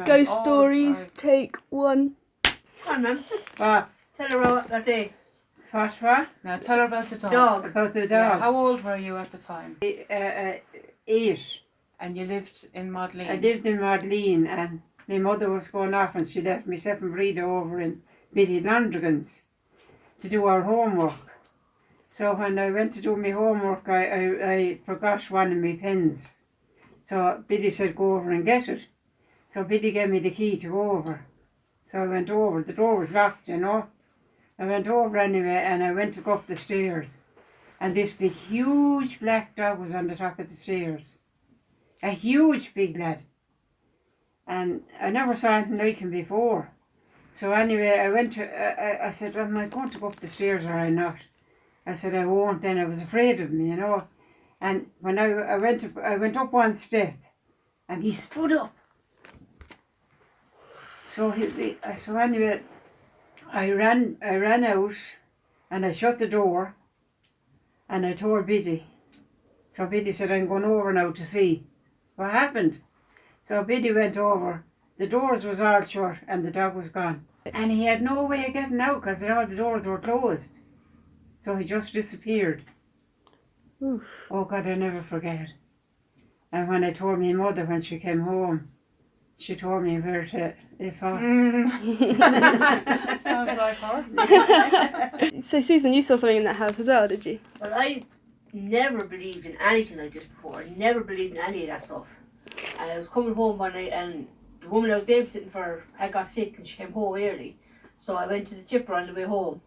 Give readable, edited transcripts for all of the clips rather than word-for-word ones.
Ghost stories, take one. Come on, man. What? Tell her about that day. What? Now tell her about the dog. About the dog. Yeah, how old were you at the time? 8. And you lived in Modline? I lived in Modline, and my mother was going off, and she left myself and Breda over in Biddy Landrigan's to do our homework. So when I went to do my homework, I forgot one of my pens. So Biddy said, go over and get it. So Biddy gave me the key to go over. So I went over. The door was locked, you know. I went over anyway, and I went to go up the stairs. And this big, huge black dog was on the top of the stairs. A huge big lad. And I never saw anything like him before. So anyway, I went to, I said, am I going to go up the stairs or am I not? I said, I won't. Then I was afraid of him, you know. And when I went up one step, and he stood up. So anyway, I ran out, and I shut the door, and I told Biddy. So Biddy said, I'm going over now to see what happened. So Biddy went over. The doors was all shut, and the dog was gone. And he had no way of getting out because all the doors were closed. So he just disappeared. Oof. Oh God, I never forget. And when I told my mother when she came home, she told me where to live off. Sounds like her. So Susan, you saw something in that house as well, did you? Well, I never believed in anything like this before. I never believed in any of that stuff. And I was coming home one night, and the woman I was babysitting for had got sick, and she came home early. So I went to the chipper on the way home.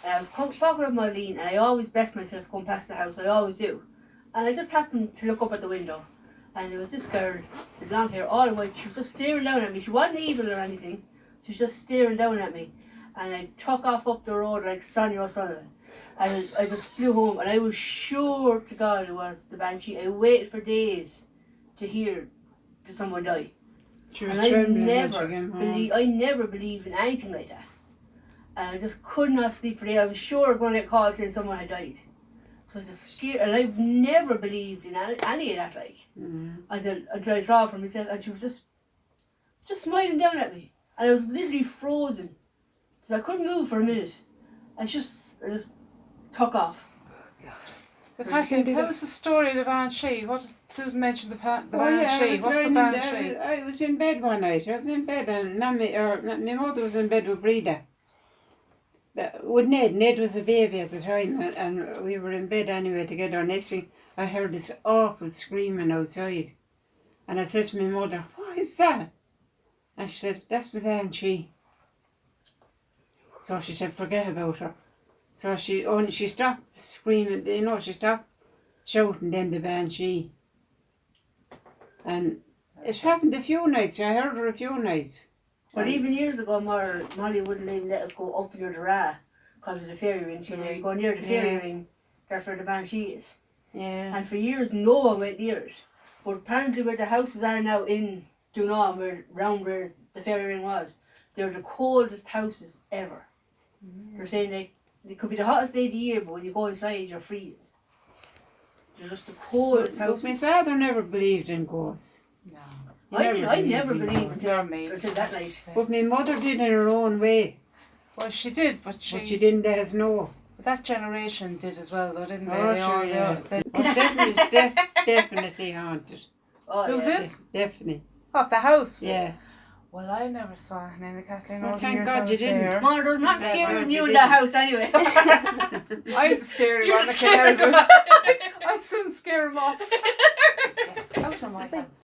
And I was walking up Marlene, and I always bless myself going past the house. I always do. And I just happened to look up at the window, and there was this girl with long hair, all in white. She was just staring down at me. She wasn't evil or anything. She was just staring down at me. And I took off up the road like Sonia O'Sullivan. And I just flew home, and I was sure to God it was the banshee. I waited for days to hear that someone die. She was And trembling I never believed in anything like that. And I just could not sleep for days. I was sure I was going to get called saying someone had died. So I was just scared, and I've never believed in any of that, like. Until I saw her for myself, and she was just smiling down at me. And I was literally frozen. So I couldn't move for a minute. I just took off. So Kathleen, tell us the story of the banshee. What does Susan mentioned the banshee? What's the banshee? I was in bed one night. I was in bed, and my mother was in bed with Breda. With Ned. Ned was a baby at the time, and we were in bed anyway together. Next thing, I heard this awful screaming outside. And I said to my mother, what is that? And she said, that's the banshee. So she said, forget about her. So she stopped screaming, you know, she stopped shouting then the banshee. And it happened a few nights. I heard her a few nights. But even years ago, Molly wouldn't even let us go up near the Ra because of the fairy ring. She said, you go near the fairy ring, that's where the banshee is. Yeah. And for years, no one went near it. But apparently where the houses are now in Doonam, around where the fairy ring was, they're the coldest houses ever. They're saying it could be the hottest day of the year, but when you go inside, you're freezing. They're just the coldest houses. My father never believed in ghosts. No. I never believed until that night. But my mother did in her own way. Well, she did, but she didn't let us know. But that generation did as well, though, didn't they? Oh, sure, yeah. Definitely haunted. Oh, who's this? Definitely. Of the house? Yeah. Well, I never saw her name, Kathleen. Well, thank God you didn't. Mom, there's not scary than you in that house anyway. I'm the scary one that came out of it. I'd soon scare him off.